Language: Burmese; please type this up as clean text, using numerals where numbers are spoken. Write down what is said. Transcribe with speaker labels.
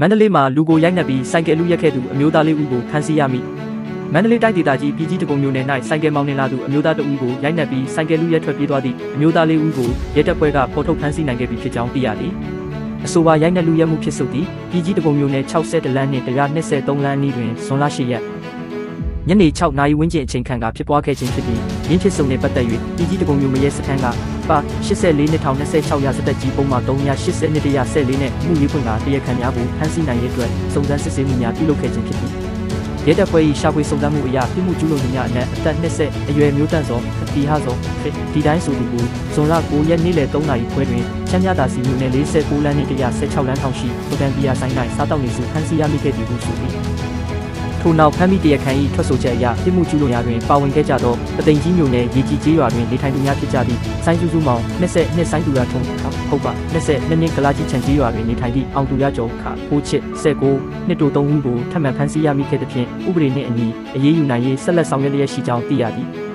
Speaker 1: မန္တလေးမှာလူကိုရိုက်နှက်ပြီးဆိုင်ကယ်လူရက်ခဲ့သူအမျိုးသားလေးဦးကိုဖမ်းဆီးရမိမန္တလေးတိုင်းဒေသကြီးပြည်ကြီးတကုံမြို့နယ်၌ဆိုင်ကယ်မောင်းနှင်လာသူအမျိုးသားတဦးကိုရိုက်နှက်ပြီးဆိုင်ကယ်လူရက်ထွက်ပြေးသွားသည့်အမျိုးသားလေးဦးကိုရဲတပ်ဖွဲ့ကဖော်ထုတ်ဖမ်းဆီးနိုင်ခဲ့ပြီဖြစ်ကြောင်းသိရသည်အဆိုပါရိုက်နှက်လူရက်မှုဖြစ်စုသည့်ပြည်ကြီးတကုံမြို့နယ်60လမ်းနှင့်123လမ်းနီးတွင်ဇွန်လ10ရက်ညနေ6နာရီဝန်းကျင်အချိန်ခန့်ကဖြစ်ပွားခဲ့ခြင်းဖြစ်ပြီးရင်းဖြစ်စုံနဲ့ပတ်သက်၍ပြည်ကြီးတကုံမြို့မရဲစခန်းကပါ84-2026ရာစတက်ကြီးပုံမှန်380-114နဲ့မှုရေးဖွင့်ကတရားခံများကိုဖမ်းဆီးနိုင်ရေးအတွက်စုံစမ်းစစ်ဆေးမှုများပြုလုပ်ခဲ့ခြင်းဖြစ်ပြီးရဲတပ်ဖွဲ့၏ရှာဖွေစုံစမ်းမှုအရပြစ်မှုကျူးလွန်သူများအနက်အသက်20အရွယ်မျိုးတန်းစောတီဟာစောဒီတိုင်းဆိုသူကိုဇွန်လ9ရက်နေ့လယ်3နာရီခွဲတွင်ချမ်းမြသာစီမြို့နယ်49လမ်းနှင့်116လမ်းထောင်ရှိပကံပီယာဆိုင်၌စားတောက်နေစုဖမ်းဆီးရမိခဲ့သည်ဟုဆိုသည်ထို့နောက်ဖမ်းမိတရားခံ၏ထွက်ဆိုချက်အရပြစ်မှုကျူးလွန်ရာတွင်ပါဝင်ခဲ့ကြသောတသိမ်ကြီးမြို့နယ်ရေကြီးကျေးရွာတွင်နေထိုင်သူများဖြစ်ကြသည့်ဆိုင်းစုစုမောင်20နှစ်ဆိုင်းသူရထုံးဟုတ်ပါ20နှစ်ကလာကြီးချန်ကျေးရွာတွင်နေထိုင်သည့်အောင်သူရကျော်ခဖိုးချစ်19နှစ်တို့3ဦးကိုထပ်မံဖမ်းဆီးရမိခဲ့သဖြင့်ဥပဒေနှင့်အညီအရေးယူနိုင်ရေးဆက်လက်ဆောင်ရွက်လျက်ရှိကြောင်းသိရသည်